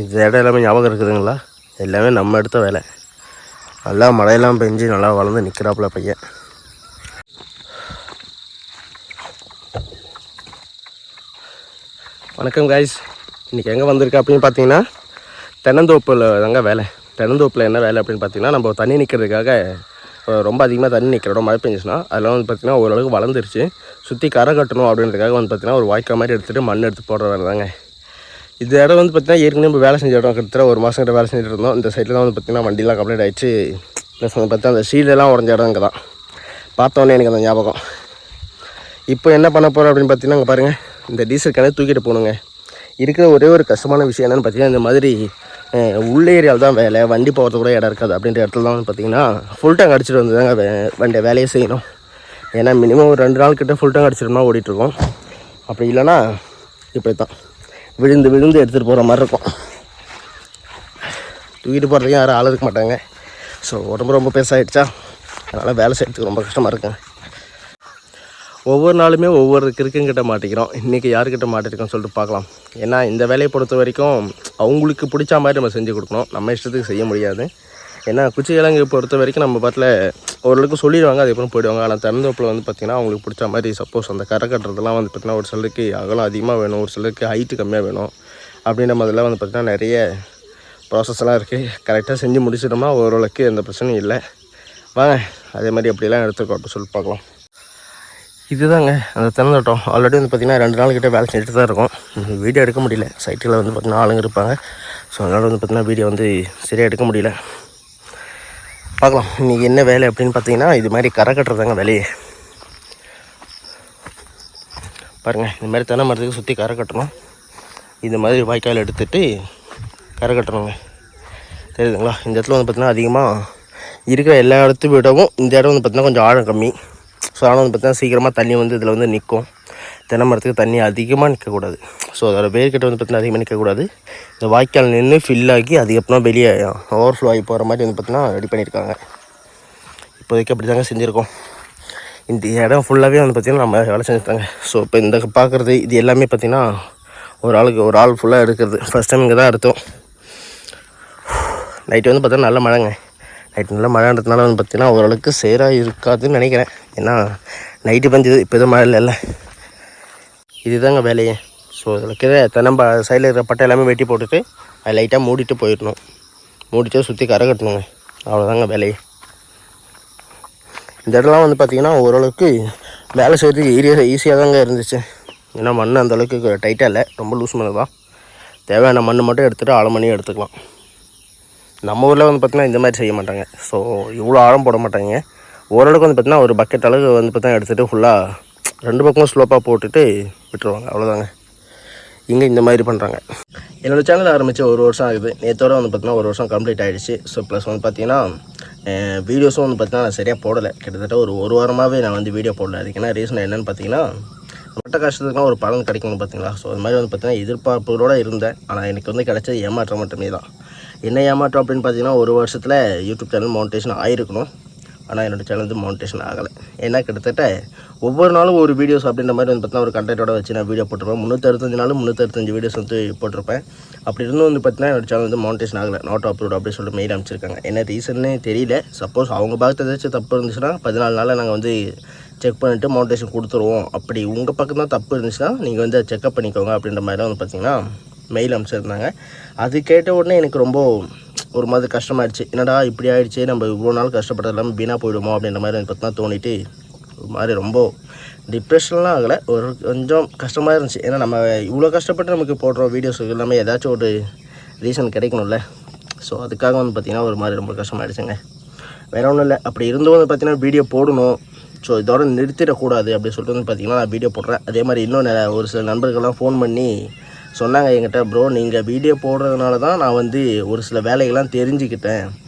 இந்த இடம் எல்லாமே ஞாபகம் இருக்குதுங்களா? எல்லாமே நம்ம எடுத்த வேலை. நல்லா மழையெல்லாம் பெஞ்சு நல்லா வளர்ந்து நிற்கிறாப்புல பையன். வணக்கம் காய்ஸ். இன்றைக்கி எங்கே வந்திருக்கு அப்படின்னு பார்த்தீங்கன்னா தென்னந்தோப்பில் தாங்க வேலை. தென்னந்தோப்பில் என்ன வேலை அப்படின்னு பார்த்தீங்கன்னா, நம்ம தண்ணி நிற்கிறதுக்காக ரொம்ப அதிகமாக தண்ணி நிற்கிற இடம் மழை பெஞ்சிச்சுன்னா அதெல்லாம் வந்து பார்த்திங்கன்னா ஓரளவுக்கு வளர்ந்துருச்சு. சுற்றி கரை கட்டணும் அப்படின்றதுக்காக வந்து பார்த்திங்கன்னா ஒரு வாய்க்கால் மாதிரி எடுத்துகிட்டு மண் எடுத்து போடுற வேலை தாங்க. இந்த இடம் வந்து பார்த்திங்கன்னா ஏற்கனவே நம்ம வேலை செஞ்ச இடம் கிட்டத்தட்ட ஒரு மாதம் கிட்ட வேலை செஞ்சுட்டு இருந்தோம். இந்த சைடில் தான் வந்து பார்த்திங்கன்னா வண்டிலாம் கம்ப்ளீட் ஆகிடுச்சு. ப்ளஸ் வந்து பார்த்தா அந்த ஷீலெல்லாம் உடஞ்ச இடம் இங்கே தான். பார்த்தோன்னே எனக்கு அந்த ஞாபகம். இப்போ என்ன பண்ண போகிறோம் அப்படின்னு பார்த்தீங்கன்னா, அங்கே பாருங்கள், இந்த டீசல் கிணறு தூக்கிட்டு போகணுங்க. இருக்கிற ஒரே ஒரு கஷ்டமான விஷயம் என்னென்னு பார்த்தீங்கன்னா, இந்த மாதிரி உள்ள ஏரியாவில் தான் வேலை, வண்டி போகிறது கூட இடம் இருக்காது அப்படின்ற இடத்துல தான் வந்து பார்த்திங்கன்னா ஃபுல் டேங்க் அடிச்சுட்டு வந்து தாங்க வேலையை செய்யணும். ஏன்னா மினிமம் ஒரு 2 நாள் கிட்ட ஃபுல் டேங்க் அடிச்சிட்டோம்னா ஓடிட்டுருக்கோம். அப்படி இல்லைன்னா இப்படி தான் விழுந்து எடுத்துகிட்டு போகிற மாதிரி இருக்கும். தூக்கிட்டு போகிறதுக்கு யாரும் ஆள் இருக்க மாட்டாங்க. ஸோ உடம்பு ரொம்ப பெருசாகிடுச்சா, அதனால் வேலை செய்யறதுக்கு ரொம்ப கஷ்டமாக இருக்குங்க. ஒவ்வொரு நாளுமே ஒவ்வொரு கிறுக்குங்கிட்ட மாட்டிக்கிறோம். இன்றைக்கி யாருக்கிட்ட மாட்டிருக்கோம்னு சொல்லிட்டு பார்க்கலாம். ஏன்னா இந்த வேலையை பொறுத்த வரைக்கும் அவங்களுக்கு பிடிச்ச மாதிரி நம்ம செஞ்சு கொடுக்கணும். நம்ம இஷ்டத்துக்கு செய்ய முடியாது. ஏன்னா குச்சி கிழங்கு பொறுத்த வரைக்கும் நம்ம பாட்டில் ஓரளவுக்கு சொல்லிடுவாங்க, அதுக்கப்புறம் போயிடுவாங்க. ஆனால் திறந்தோப்பில் வந்து பார்த்திங்கன்னா அவங்களுக்கு பிடிச்ச மாதிரி சப்போஸ் அந்த கரை கட்டுறதுலாம் வந்து பார்த்திங்கன்னா ஒரு சிலருக்கு அகலம் அதிகமாக வேணும், ஒரு சிலருக்கு ஹைட்டு கம்மியாக வேணும். அப்படின்ற மாதிரிலாம் வந்து பார்த்திங்கன்னா நிறைய ப்ராசஸ்லாம் இருக்குது. கரெக்டாக செஞ்சு முடிச்சிட்டோம்னா ஓரளவுக்கு எந்த பிரச்சனையும் இல்லை. வாங்க அதே மாதிரி அப்படிலாம் எடுத்துக்கோ அப்படி சொல்லிட்டு பார்க்கலாம். இதுதாங்க அந்த தென்னந்தோட்டம். ஆல்ரெடி வந்து பார்த்திங்கன்னா 2 நாள் கிட்டே வேலை செஞ்சுட்டு தான் இருக்கும். வீடியோ எடுக்க முடியல. சைட்டில் வந்து பார்த்திங்கன்னா ஆளுங்க இருப்பாங்க. ஸோ அதனால் வந்து பார்த்திங்கன்னா வீடியோ வந்து சரியாக எடுக்க முடியல. பார்க்கலாம் இன்றைக்கி என்ன வேலை அப்படின்னு பார்த்தீங்கன்னா, இது மாதிரி கரை கட்டுறதாங்க வேலையே. பாருங்கள், இந்த மாதிரி தென்னை மரத்துக்கு சுற்றி கரை கட்டணும். இந்த மாதிரி வாய்க்கால் எடுத்துகிட்டு கரை கட்டணுங்க. தெரியுதுங்களா? இந்த இடத்துல வந்து பார்த்திங்கன்னா அதிகமாக இருக்கிற எல்லா இடத்தையும் விடவும் இந்த இடம் வந்து பார்த்திங்கன்னா கொஞ்சம் ஆழம் கம்மி. ஸோ ஆனால் வந்து பார்த்திங்கன்னா சீக்கிரமாக தண்ணி வந்து இதில் வந்து நிற்கும். தென்னை மரத்துக்கு தண்ணி அதிகமாக நிற்கக்கூடாது. ஸோ அதோட வேர்கிட்ட வந்து பார்த்திங்கன்னா அதிகமாக நிற்கக்கூடாது. இந்த வாய்க்கால் நின்று ஃபில் ஆகி அதுக்கப்புறம் வெளியே ஓவர்ஃப்ளோ ஆகி போகிற மாதிரி வந்து பார்த்திங்கன்னா ரெடி பண்ணியிருக்காங்க. இப்போதைக்கு அப்படி தாங்க செஞ்சுருக்கோம். இந்த இடம் ஃபுல்லாகவே வந்து பார்த்திங்கன்னா நம்ம வேலை செஞ்சுருக்காங்க. ஸோ இப்போ இந்த பார்க்குறது இது எல்லாமே பார்த்திங்கன்னா ஒரு ஆள் ஃபுல்லாக எடுக்கிறது. ஃபஸ்ட் டைம் இங்கே தான் எடுத்தோம். நைட்டு வந்து பார்த்தா நல்ல மழைங்க. நைட்டு நல்லா மழைன்றதுனால வந்து பார்த்திங்கன்னா ஓரளவுக்கு சேராக இருக்காதுன்னு நினைக்கிறேன். ஏன்னா நைட்டு பஞ்சுது, இப்போ எதுவும் மழை இல்லைல்ல. இதுதாங்க வேலையே. ஸோ இதில் இருக்கிற தென்னம்ப சைடில் இருக்கிற பட்டை எல்லாமே வெட்டி போட்டுட்டு அது லைட்டாக மூடிட்டு போயிடணும். மூடிட்டு சுற்றி கரை கட்டணுங்க. அவ்வளோதாங்க வேலையே. இந்த இடம்லாம் வந்து பார்த்திங்கன்னா ஓரளவுக்கு வேலை செய்கிறதுக்கு ஈஸியாக தாங்க இருந்துச்சு. ஏன்னா மண் அந்தளவுக்கு டைட்டாக இல்லை, ரொம்ப லூஸ் மண் தான். தேவையான மண் மட்டும் எடுத்துகிட்டு ஆழம் பண்ணி எடுத்துக்கலாம். நம்ம ஊரில் வந்து பார்த்திங்கன்னா இந்த மாதிரி செய்ய மாட்டாங்க. ஸோ இவ்வளோ ஆழம் போட மாட்டாங்க. ஓரளவுக்கு வந்து பார்த்திங்கன்னா ஒரு பக்கெட் அளவு வந்து பார்த்திங்கன்னா எடுத்துகிட்டு ஃபுல்லாக 2 பக்கமும் ஸ்லோப்பாக போட்டுட்டு விட்டுருவாங்க. அவ்வளோதாங்க. இங்கே இந்த மாதிரி பண்ணுறாங்க. என்னோடய சேனல் ஆரம்பித்து 1 வருஷம் ஆகுது. நேற்றோட வந்து பார்த்திங்கன்னா 1 வருஷம் கம்ப்ளீட் ஆகிடுச்சு. ஸோ ப்ளஸ் வந்து பார்த்திங்கன்னா வீடியோஸும் வந்து பார்த்திங்கன்னா நான் சரியாக போடலை. கிட்டத்தட்ட ஒரு வாரமாகவே நான் வந்து வீடியோ போடலை. அதுக்கு என்ன ரீசன் என்னென்னு பார்த்திங்கன்னா, மொட்டை கஷ்டத்துக்குலாம் ஒரு பலன் கிடைக்கும்னு பார்த்திங்களா. ஸோ அது மாதிரி வந்து பார்த்திங்கன்னா எதிர்பார்ப்போடு இருந்தேன். ஆனால் எனக்கு வந்து கிடைச்ச ஏமாற்றம் மட்டுமே தான். என்ன ஏமாற்றம் அப்படின்னு பார்த்தீங்கன்னா, 1 வருஷத்தில் யூடியூப் சேனல் மவுண்டேஷன் ஆகிருக்கணும். ஆனால் என்னோடய சேனல் வந்து மவுண்டேஷன் ஆகலை. ஏன்னா கிட்டத்தட்ட ஒவ்வொரு நாளும் ஒரு வீடியோஸ் அப்படின்ற மாதிரி வந்து பார்த்தீங்கன்னா ஒரு கண்டென்ட்டோட வச்சு நான் வீடியோ போட்டிருப்பேன். 365 நாளும் 365 வீடியோஸ் வந்து போட்டிருப்பேன். அப்படி இருந்தும் வந்து பார்த்தீங்கன்னா என்னோடய சேனல் வந்து மவுண்டேஷன் ஆகலை, நாட் அப்ரூவ்ட் அப்படின்னு சொல்லிட்டு மெயில் அனுப்பிச்சிருக்காங்க. என்ன ரீசன்னே தெரியல. சப்போஸ் அவங்க பார்த்து ஏதாச்சும் தப்பு இருந்துச்சுன்னா 14 நாளில் நாங்கள் வந்து செக் பண்ணிவிட்டு மவுண்டேஷன் கொடுத்துருவோம். அப்படி உங்கள் பக்கம் தான் தப்பு இருந்துச்சுன்னா நீங்கள் வந்து செக்அப் பண்ணிக்கோங்க அப்படின்ற மாதிரி வந்து பார்த்திங்கன்னா மெயில் அனுப்பிச்சிருந்தாங்க. அது கேட்ட உடனே எனக்கு ரொம்ப ஒரு மாதிரி கஷ்டமாயிடுச்சு. என்னடா இப்படி ஆகிடுச்சு, நம்ம இவ்வளோ நாள் கஷ்டப்பட்டது எல்லாமே வீணாக போயிடுமோ அப்படின்ற மாதிரி எனக்கு பார்த்தா தோணிட்டு ஒரு மாதிரி ரொம்ப டிப்ரெஷன்லாம் ஆகலை, ஒரு கொஞ்சம் கஷ்டமாக இருந்துச்சு. ஏன்னா நம்ம இவ்வளோ கஷ்டப்பட்டு நமக்கு போடுற வீடியோஸ் எல்லாமே ஏதாச்சும் ஒரு ரீசன் கிடைக்கணும்ல. ஸோ அதுக்காக வந்து பார்த்திங்கன்னா ஒரு மாதிரி ரொம்ப கஷ்டமாயிடுச்சுங்க. வேறு ஒன்றும் இல்லை. அப்படி இருந்தும் வந்து பார்த்திங்கன்னா வீடியோ போடணும். ஸோ இதோட நிறுத்திடக்கூடாது அப்படின்னு சொல்லிட்டு வந்து பார்த்திங்கன்னா நான் வீடியோ போடுறேன். அதே மாதிரி இன்னும் ஒரு சில நண்பர்கள்லாம் ஃபோன் பண்ணி சொன்னாங்க என்கிட்ட, ப்ரோ நீங்கள் வீடியோ போடுறதுனால தான் நான் வந்து ஒரு சில வேலைகள்லாம் தெரிஞ்சுக்கிட்டேன்.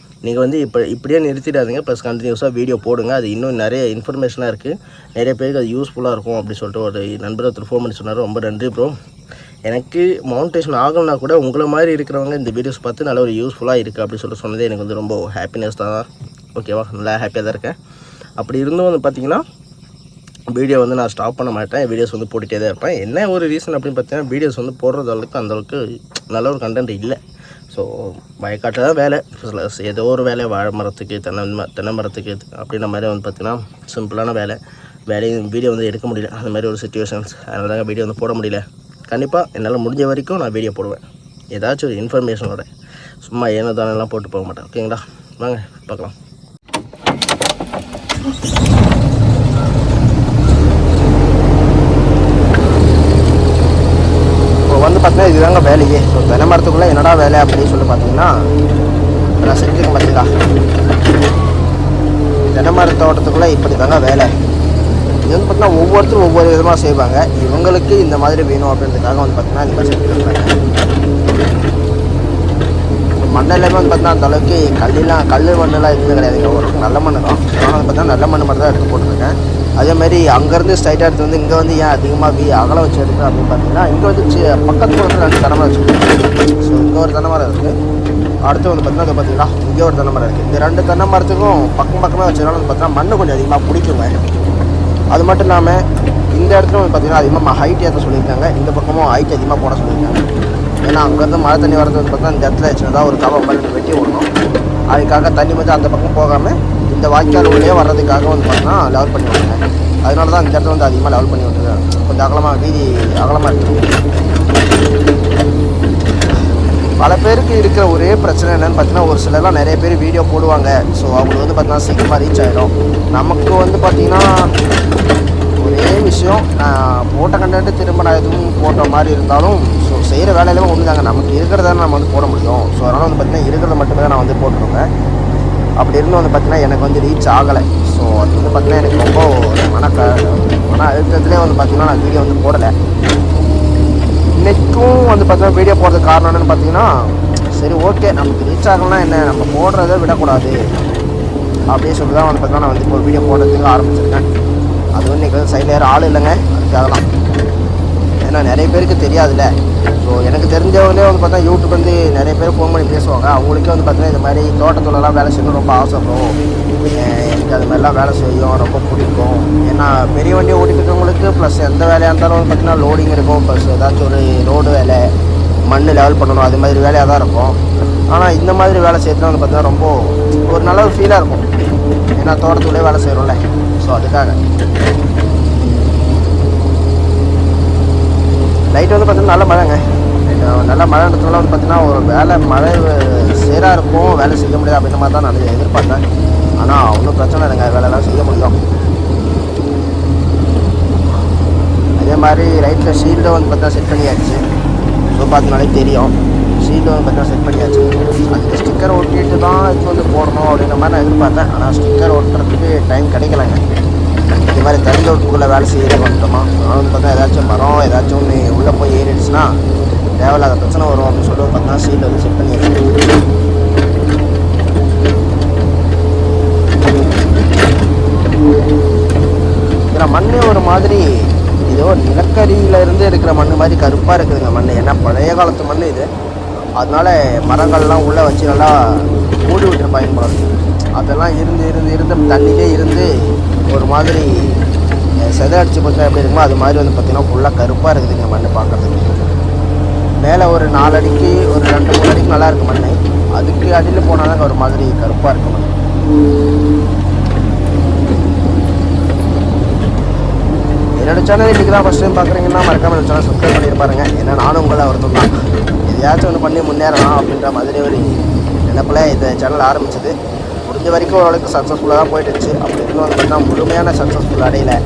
நீங்கள் வந்து இப்படியே நிறுத்திடாதீங்க, ப்ளஸ் கண்டினியூஸாக வீடியோ போடுங்க. அது இன்னும் நிறைய இன்ஃபர்மேஷனாக இருக்குது, நிறைய பேருக்கு அது யூஸ்ஃபுல்லாக இருக்கும் அப்படின்னு சொல்லிட்டு ஒரு நண்பர் ஒருத்தர் ஃபோன் பண்ணி சொன்னார். ரொம்ப நன்றி ப்ரோ. எனக்கு மவுண்டேஷன் ஆகணும்னா கூட உங்களை மாதிரி இருக்கிறவங்க இந்த வீடியோஸ் பார்த்து நல்ல ஒரு யூஸ்ஃபுல்லாக இருக்குது அப்படின்னு சொல்லிட்டு சொன்னதே எனக்கு வந்து ரொம்ப ஹாப்பினஸ் தான். ஓகேவா, நல்லா ஹாப்பியாக தான் இருக்கேன். அப்படி இருந்தும் வந்து பார்த்திங்கன்னா வீடியோ வந்து நான் ஸ்டாப் பண்ண மாட்டேன். வீடியோஸ் வந்து போட்டுகிட்டே தான் இருப்பேன். என்ன ஒரு ரீசன் அப்படின்னு பார்த்தீங்கன்னா, வீடியோஸ் வந்து போடுறது அளவுக்கு அந்தளவுக்கு நல்ல ஒரு கண்டென்ட் இல்லை. ஸோ வயக்காட்டில் தான் வேலை, ப்ளஸ் ஏதோ ஒரு வேலை, வாழை மரத்துக்கு தென்னை மரத்துக்கு அப்படின்ற மாதிரி வந்து பார்த்திங்கன்னா சிம்பிளான வேலையும் வீடியோ வந்து எடுக்க முடியல, அந்த மாதிரி ஒரு சுச்சுவேஷன்ஸ். அதனால தாங்க வீடியோ வந்து போட முடியல. கண்டிப்பாக என்னால் முடிஞ்ச வரைக்கும் நான் வீடியோ போடுவேன், ஏதாச்சும் ஒரு இன்ஃபர்மேஷனோட. சும்மா ஏனோ தானெல்லாம் போட்டு போக மாட்டேன். ஓகேங்களா, வாங்க பார்க்கலாம். இப்போ வந்து பார்த்தீங்கன்னா இதுதாங்க வேலையே. ஸோ தென்னை மரத்துக்குள்ளே என்னடா வேலை அப்படின்னு சொல்லி பார்த்தீங்கன்னா நான் செஞ்சுருக்கேன் பார்த்தீங்களா, தென்னை மர தோட்டத்துக்குள்ளே இப்படி தாங்க வேலை. இது வந்து பார்த்தீங்கன்னா ஒவ்வொருத்தரும் ஒவ்வொரு விதமாக செய்வாங்க. இவங்களுக்கு இந்த மாதிரி வேணும் அப்படின்றதுக்காக வந்து பார்த்தீங்கன்னா இந்த மாதிரி செஞ்சுருக்காங்க. மண் எல்லாமே வந்து பார்த்தீங்கன்னா அந்தளவுக்கு கல் மண்ணெல்லாம் எதுவுமே கிடையாதுங்க, ஒரு நல்ல மண் தான். ஆனால் வந்து பார்த்தீங்கன்னா நல்ல மண் மட்டும் தான் எடுத்து போட்டுருக்கேன். அதேமாதிரி அங்கேருந்து ஸ்ட்ரைட்டாக எடுத்து வந்து இங்கே வந்து ஏன் அதிகமாக அகலம் வச்சு எடுக்கிறேன் அப்படின்னு பார்த்தீங்கன்னா, இங்கே வந்து பக்கத்தில் வந்து 2 தென்னை மரம் வச்சுருக்கேன். ஸோ இங்கே ஒரு தென்னை மரம் இருக்குது, அடுத்து வந்து பார்த்தீங்கன்னா அதை பார்த்தீங்களா இங்கே ஒரு தென்னை மரம் இருக்குது. இந்த 2 தென்னை மரத்துக்கும் பக்கமே வச்சதுனால வந்து பார்த்தீங்கன்னா மண் கொஞ்சம் அதிகமாக பிடிக்குங்க. அது மட்டும் இல்லாமல் இந்த இடத்துல வந்து பார்த்திங்கன்னா அதிகமாக ஹைட் ஏற்ற சொல்லியிருக்காங்க, இந்த பக்கமும் ஹைட் அதிகமாக போட சொல்லியிருக்காங்க. ஏன்னா அங்கேருந்து மழை தண்ணி வரது வந்து பார்த்தீங்கன்னா இந்த இடத்துல சின்னதாக ஒரு கவம் மாதிரி வெட்டி விடணும். அதுக்காக தண்ணி வந்து அந்த பக்கம் போகாமல் இந்த வாய்க்கால் உள்ளே வர்றதுக்காக வந்து பார்த்தீங்கன்னா லெவல் பண்ணி விட்டுருங்க. அதனால தான் இந்த இடத்துல வந்து அதிகமாக லெவல் பண்ணி விட்டுருக்காங்க, கொஞ்சம் அகலமாக வீதி அகலமாக இருக்குது. பல பேருக்கு இருக்கிற ஒரே பிரச்சனை என்னென்னு பார்த்தீங்கன்னா, ஒரு சிலர்லாம் நிறைய பேர் வீடியோ போடுவாங்க. ஸோ அவங்களுக்கு வந்து பார்த்தீங்கன்னா சீக்கிரமாக ரீச் ஆகிடும். நமக்கு வந்து பார்த்திங்கன்னா ஒரே விஷயம், நான் போட்ட கண்டென்ட்டு திரும்ப நான் எதுவும் போட்ட மாதிரி இருந்தாலும் ஸோ செய்கிற வேலையிலும் ஒன்று தாங்க, நமக்கு இருக்கிறத நம்ம வந்து போட முடியும். ஸோ அதனால் வந்து பார்த்திங்கன்னா இருக்கிறத மட்டுமே தான் நான் வந்து போட்டுருவேன். அப்படி இருந்து வந்து பார்த்திங்கன்னா எனக்கு வந்து ரீச் ஆகலை. ஸோ அது வந்து பார்த்திங்கன்னா எனக்கு ரொம்ப மன அழுத்தத்துலேயே வந்து பார்த்திங்கன்னா நான் வீடியோ வந்து போடலை. இன்றைக்கும் வந்து பார்த்தீங்கன்னா வீடியோ போடுறதுக்கு காரணம் என்னென்னு பார்த்தீங்கன்னா, சரி ஓகே நமக்கு ரீச் ஆகலாம் என்ன, நம்ம போடுறதை விடக்கூடாது அப்படின்னு சொல்லி தான் வந்து பார்த்தீங்கன்னா நான் வந்து இப்போ ஒரு வீடியோ போடுறதுக்கு ஆரம்பிச்சிருக்கேன். அதுவும் இன்றைக்கி வந்து சைடில் யாரும் ஆள் இல்லைங்க, அதுக்காகலாம். ஏன்னா நிறைய பேருக்கு தெரியாதுல்ல. ஸோ எனக்கு தெரிஞ்சவங்களே வந்து பார்த்தா யூடியூப் வந்து நிறைய பேர் ஃபோன் பண்ணி பேசுவாங்க. அவங்களுக்கே வந்து பார்த்தீங்கன்னா இந்த மாதிரி தோட்டத்துலலாம் வேலை செய்யணும் ரொம்ப ஆசைப்படும், எனக்கு அது மாதிரிலாம் வேலை செய்யும் ரொம்ப பிடிக்கும். ஏன்னா பெரிய வண்டியை ஓட்டிக்கிறவங்களுக்கு ப்ளஸ் எந்த வேலையாக இருந்தாலும் வந்து பார்த்திங்கன்னா லோடிங் இருக்கும், ப்ளஸ் ஏதாச்சும் ஒரு ரோடு வேலை, மண் லெவல் பண்ணணும், அது மாதிரி வேலையாக தான் இருக்கும். ஆனால் இந்த மாதிரி வேலை செய்யறதுலாம் வந்து பார்த்திங்கன்னா ரொம்ப ஒரு நல்ல ஒரு ஃபீலாக இருக்கும். ஏன்னா தோட்டத்துலேயே வேலை செய்கிறோம்ல, ஸோ அதுக்காக. நைட்டு வந்து பார்த்திங்கன்னா நல்ல மழைங்க, நல்ல மழைன்றதுனால வந்து பார்த்திங்கன்னா ஒரு மழை சேராக இருக்கும், வேலை செய்ய முடியாது அப்படின்ற மாதிரி தான் நான் எதிர்பார்த்தேன். ஆனால் ஒன்றும் பிரச்சனை இல்லைங்க, வேலைலாம் செய்ய முடியும். அதே மாதிரி ரைட்டில் ஷீல்டை வந்து பார்த்தா செட் பண்ணியாச்சு. ஸோ பார்த்தனாலே தெரியும், ஷீல்டு வந்து பார்த்தா செட் பண்ணியாச்சு. அதுக்கு ஸ்டிக்கர் ஒட்டிட்டு தான் இது வந்து போடணும் அப்படின்ற மாதிரி நான் எதிர்பார்த்தேன். ஆனால் ஸ்டிக்கர் ஒட்டுறதுக்கு டைம் கிடைக்கலைங்க. இது மாதிரி தறிதோட்டத்துக்குள்ளே வேலை செய்யறது வந்துட்டோமா, ஆனால் வந்து பார்த்தா ஏதாச்சும் மரம் ஏதாச்சும் ஒன்று உள்ளே போய் ஏறிடுச்சுன்னா தேவையில்லாத பிரச்சனை வரும் அப்படின்னு சொல்லி பார்த்தா ஷீல்டு வந்து செட் பண்ணியாச்சு. இதில் மண் ஒரு மாதிரி ஏதோ நிலக்கரியிலேருந்து இருக்கிற மண் மாதிரி கருப்பாக இருக்குதுங்க மண். ஏன்னா பழைய காலத்து மண் இது, அதனால மரங்கள்லாம் உள்ளே வச்சு நல்லா மூடி விட்டுருப்பாங்க போல. அதெல்லாம் இருந்து தண்ணியிலே இருந்து ஒரு மாதிரி செதடிச்சு பார்த்தா எப்படி இருக்குமோ அது மாதிரி வந்து பார்த்திங்கன்னா ஃபுல்லாக கருப்பாக இருக்குதுங்க மண் பார்க்குறதுக்கு. மேலே ஒரு 4 அடிக்கு ஒரு 2-3 அடிக்கு நல்லா இருக்குது மண், அதுக்கு அடியில் போனால் தாங்க ஒரு மாதிரி கருப்பாக இருக்கு மண். என்னோட சேனல் இன்றைக்கி தான் ஃபஸ்ட் டைம் பார்க்குறீங்கன்னா மறக்காமல் இந்த சேனல் சப்ஸ்கிரைப் பண்ணியிருப்பாருங்க. ஏன்னா நானும் உங்களை ஒருத்தர் தான், எதையாச்சும் ஒன்று பண்ணி முன்னேறலாம் அப்படின்ற மாதிரி ஒரு நினைப்பில் இந்த சேனல் ஆரம்பிச்சது. முடிஞ்ச வரைக்கும் ஓரளவுக்கு சக்ஸஸ்ஃபுல்லாக தான் போயிட்டுருச்சு. அப்படி இருந்து வந்து பார்த்தா முழுமையான சக்ஸஸ்ஃபுல் அடையலை.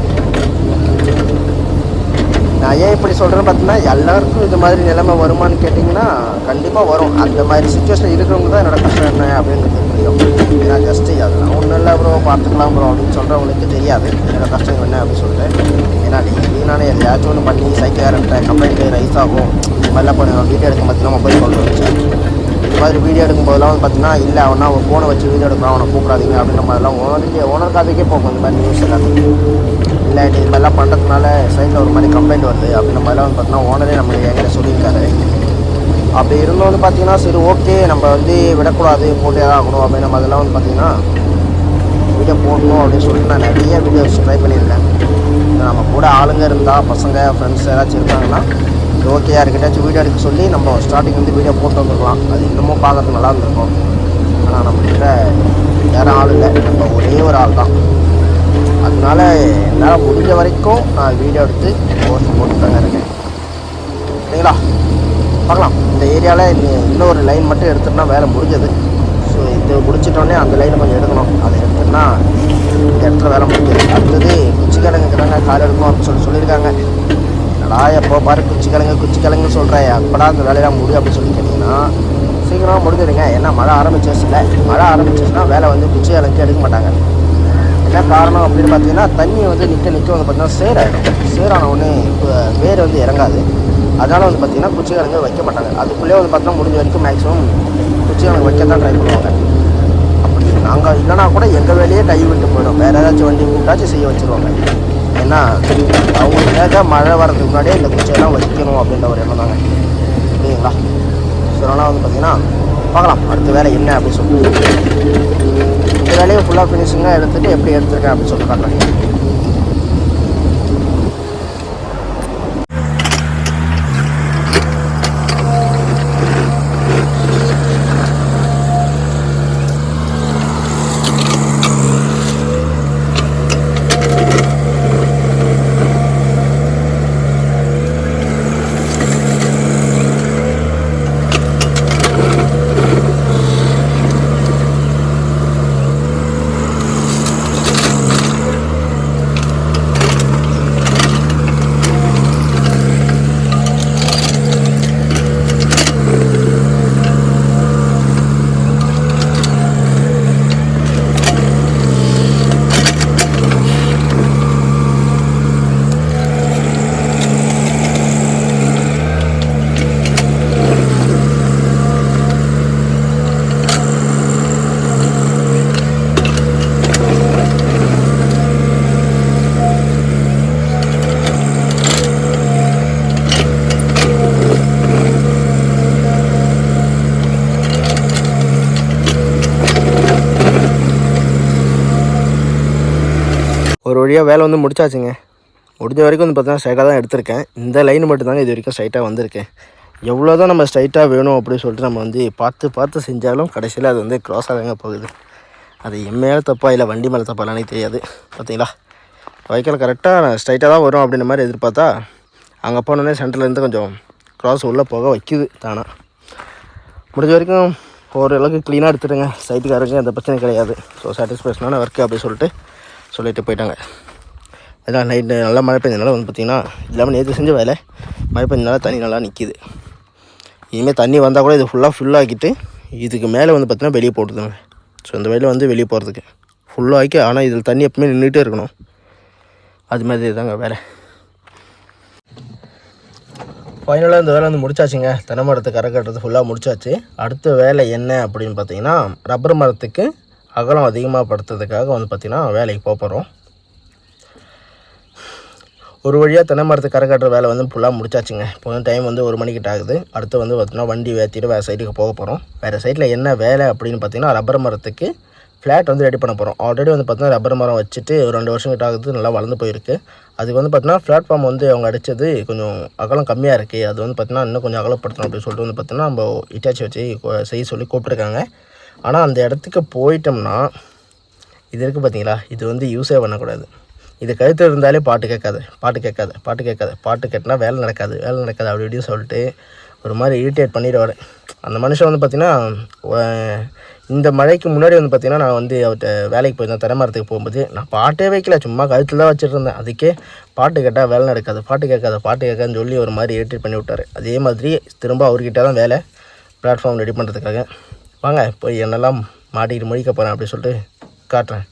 நான் ஏன் இப்படி சொல்கிறேன்னு பார்த்தீங்கன்னா, எல்லாருக்கும் இது மாதிரி நிலைமை வருமானு கேட்டிங்கன்னா கண்டிப்பாக வரும். அந்த மாதிரி சுச்சுவேஷன் இருக்கிறவங்க தான் என்னோடய கஷ்டம் என்ன அப்படின்றது புரியும். ஏன்னா ஜஸ்ட்டு அதெல்லாம் ஒன்றும் இல்லை ப்ரோ பார்த்துக்கலாம் ப்ரோ அப்படின்னு சொல்கிறவங்களுக்கு தெரியாது என்னோடய கஷ்டம் என்ன அப்படின்னு சொல்லிட்டு. ஏன்னா டெய்லி நான் எதையாச்சும் ஒன்று பண்ணி சைக்கிள்காரன்ட்ட கம்ப்ளைண்ட்டு ரைஸ் ஆகும். இந்த மாதிரிலாம் பண்ண வீடியோ எடுக்க பார்த்தீங்கன்னா மொபைல் கொண்டு வந்துச்சு. இந்த மாதிரி வீடியோ எடுக்கும்போதெல்லாம் வந்து பார்த்தீங்கன்னா இல்லை அவனா அவன் ஃபோனை வச்சு வீடியோ எடுக்கலாம், அவனை கூப்பிடாதீங்க அப்படின்ற மாதிரிலாம் ஓனர் காதுக்கே போகும் இந்த மாதிரி நியூஸ் எல்லாத்துக்கும். இல்லை இது மாதிரிலாம் பண்ணுறதுனால சைடில் ஒரு மாதிரி கம்ப்ளைண்ட் வருது அப்படின்ற மாதிரிலாம் வந்து பார்த்தீங்கன்னா ஓனரே நம்மளுக்கு என்கிட்ட சொல்லியிருக்காரு. அப்படி இருந்தும் வந்து பார்த்தீங்கன்னா சரி ஓகே நம்ம வந்து விடக்கூடாது போட்டே தான் ஆகணும் அப்படின்ற மாதிரிலாம் வந்து பார்த்தீங்கன்னா வீடியோ போடணும் அப்படின்னு சொல்லிட்டு நான் நிறைய வீடியோஸ் ட்ரை பண்ணியிருக்கேன். நம்ம கூட ஆளுங்க இருந்தால் பசங்க ஃப்ரெண்ட்ஸ் ஏதாச்சும் இருந்தாங்கன்னா ஓகே யாருக்கிட்டாச்சும் வீடியோ எடுக்க சொல்லி நம்ம ஸ்டார்டிங் வந்து வீடியோ போட்டு வந்துருக்கலாம். அது இன்னமும் பார்க்கறதுக்கு நல்லா இருந்திருக்கும். ஆனால் நம்மகிட்ட யாரும் ஆள் இல்லை, நம்ம ஒரே ஒரு ஆள் தான். அதனால என்னால் முடிஞ்ச வரைக்கும் நான் வீடியோ எடுத்து போட்டு தாங்க இருக்கேன். சரிங்களா, பார்க்கலாம். இந்த ஏரியாவில் இன்னொரு லைன் மட்டும் எடுத்துட்டோம்னா வேலை முடிஞ்சது. ஸோ இது முடிச்சிட்டோடனே அந்த லைனை கொஞ்சம் எடுக்கணும். அதை எடுத்துட்டோம்னா இந்த இடத்துல வேலை முடிஞ்சது. அடுத்தது குச்சிக்கிழங்குறாங்க, கால் எடுக்கணும் அப்படின்னு சொல்லியிருக்காங்க. என்னடா எப்போ பாரு குச்சிக்கிழங்கு சொல்கிறேன், அப்படா அந்த வேலையெல்லாம் முடியும் அப்படின்னு சொல்லி கேட்டிங்கன்னா சீக்கிரமாக முடிஞ்சிடுங்க. ஏன்னா மழை ஆரம்பிச்சிருச்சுல, மழை ஆரம்பிச்சிச்சுன்னா வேலை வந்து குச்சிக்கிழங்கு எடுக்க மாட்டாங்க. என்ன காரணம் அப்படின்னு பார்த்தீங்கன்னா தண்ணி வந்து நிற்க வந்து பார்த்திங்கன்னா சேராகிடும். சேரான உடனே வேர் வந்து இறங்காது. அதனால் வந்து பார்த்திங்கன்னா குச்சிக்கிழங்கு வைக்க மாட்டாங்க. அதுக்குள்ளே வந்து பார்த்தீங்கன்னா முடிஞ்ச வரைக்கும் மேக்ஸிமம் குச்சிக்கிழங்கு வைக்க தான் ட்ரை பண்ணுவாங்க. அப்படி நாங்கள் இல்லைனா கூட எங்கள் வேலையே கை விட்டு போயிடும். வேறு ஏதாச்சும் வண்டி கூட்டாச்சும் செய்ய வச்சுருவாங்க. ஏன்னா அவங்களுக்காக மழை வரதுக்கு முன்னாடியே இந்த குச்சியெல்லாம் வைக்கணும் அப்படின்ற ஒரு எண்ணம் தாங்க. சரிங்களா, ஸோ அதனால் வந்து பார்த்திங்கன்னா பார்க்கலாம் அடுத்த வேலை என்ன அப்படின்னு சொல்லிட்டு. இந்த வேலையை ஃபுல்லாக ஃபினிஷிங்காக எடுத்துகிட்டு எப்படி எடுத்துருக்கேன் அப்படின்னு சொல்லிட்டு காட்டுறேன். ஒரு வழியாக வேலை வந்து முடிச்சாச்சுங்க. முடிஞ்ச வரைக்கும் வந்து பார்த்தீங்கன்னா ஸ்ட்ரைட்டாக தான் எடுத்திருக்கேன். இந்த லைன் மட்டும்தாங்க இது வரைக்கும் ஸ்ட்ரைட்டாக வந்திருக்கேன். எவ்வளோ தான் நம்ம ஸ்ட்ரைட்டாக வேணும் அப்படின்னு சொல்லிட்டு நம்ம வந்து பார்த்து செஞ்சாலும் கடைசியில் அது வந்து க்ராஸாக தாங்க போகுது. அது என் மேலே தப்பா இல்லை வண்டி மேலே தப்பாலானே தெரியாது. பார்த்தீங்களா, வைக்கல கரெக்டாக ஸ்ட்ரைட்டாக தான் வரும் அப்படின்ற மாதிரி எதிர்பார்த்தா அங்கே போனோடனே சென்டர்லேருந்து கொஞ்சம் க்ராஸ் உள்ளே போக வைக்குது தானா. முடிஞ்ச வரைக்கும் ஓரளவுக்கு க்ளீனாக எடுத்துடுங்க. சைட்டுக்காரங்க அந்த பிரச்சனை கிடையாது. ஸோ சாட்டிஸ்ஃபேக்ஷனான ஒர்க்கு அப்படி சொல்லிட்டு போயிட்டாங்க. ஏன்னா நைட்டு நல்லா மழை பெஞ்சதுனால வந்து பார்த்திங்கன்னா இல்லாமல் நேற்று செஞ்ச வேலை மழை பெஞ்சதுனால தண்ணி நல்லா நிற்கிது. இனிமேல் தண்ணி வந்தால் கூட இது ஃபுல்லாகிட்டு இதுக்கு மேலே வந்து பார்த்திங்கன்னா வெளியே போட்டுதுங்க. ஸோ இந்த வேலை வந்து வெளியே போகிறதுக்கு ஃபுல்லாகி, ஆனால் இதில் தண்ணி எப்பவுமே நின்றுட்டே இருக்கணும். அது மாதிரி தாங்க வேலை. ஃபைனலாக இந்த வேலை வந்து முடிச்சாச்சுங்க. தென்னை மரத்துக்கு கரை கட்டுறது ஃபுல்லாக முடிச்சாச்சு. அடுத்த வேலை என்ன அப்படின்னு பார்த்தீங்கன்னா ரப்பர் மரத்துக்கு அகலம் அதிகமாக படுத்துறதுக்காக வந்து பார்த்திங்கன்னா வேலைக்கு போகிறோம். ஒரு வழியாக தென்னை மரத்துக்கு கரை கட்டுற வேலை வந்து ஃபுல்லாக முடிச்சாச்சுங்க. இப்போ வந்து டைம் வந்து 1 மணிக்கிட்ட ஆகுது. அடுத்து வந்து பார்த்திங்கன்னா வண்டி ஏற்றிட்டு வேறு சைட்டுக்கு போக போகிறோம். வேறு சைட்டில் என்ன வேலை அப்படின்னு பார்த்திங்கன்னா ரப்பர் மரத்துக்கு ஃப்ளாட் வந்து ரெடி பண்ண போகிறோம். ஆல்ரெடி வந்து பார்த்திங்கன்னா ரப்பர் மரம் வச்சுட்டு ஒரு 2 வருஷம் கிட்ட ஆகுது, நல்லா வளர்ந்து போயிருக்கு. அதுக்கு வந்து பார்த்திங்கன்னா பிளாட்ஃபார்ம் வந்து அவங்க அடித்தது கொஞ்சம் அகலம் கம்மியாக இருக்குது. அது வந்து பார்த்திங்கன்னா இன்னும் கொஞ்சம் அகலப்படுத்தணும் அப்படின்னு சொல்லிட்டு வந்து பார்த்திங்கன்னா நம்ம இட்டாச்சி வச்சு செய்ய சொல்லி கூப்பிட்ருக்காங்க. ஆனால் அந்த இடத்துக்கு போயிட்டோம்னா இது இருக்குது பார்த்தீங்களா, இது வந்து யூஸே பண்ணக்கூடாது. இது கழுத்து இருந்தாலே பாட்டு கேட்டினா வேலை நடக்காது அப்படி இப்படின்னு சொல்லிட்டு ஒரு மாதிரி இரிட்டேட் பண்ணிடுவார் அந்த மனுஷன். வந்து பார்த்திங்கன்னா இந்த மழைக்கு முன்னாடி வந்து பார்த்திங்கன்னா நான் வந்து அவர்கிட்ட வேலைக்கு போயிருந்தேன். தென்னை மரத்துக்கு போகும்போது நான் பாட்டே வைக்கல, சும்மா கழுத்தில் தான் வச்சுட்டு இருந்தேன். அதுக்கே பாட்டு கேட்டால் வேலை நடக்காது, பாட்டு கேட்காதுன்னு சொல்லி ஒரு மாதிரி இரிட்டேட் பண்ணி விட்டார். அதே மாதிரி திரும்ப அவர்கிட்ட தான் வேலை பிளாட்ஃபார்ம் ரெடி பண்ணுறதுக்காக. வாங்க போய் என்னெல்லாம் மாட்டிக்கிட்டு முடிக்க போகிறேன் அப்படின்னு சொல்லிட்டு காட்டுறேன்.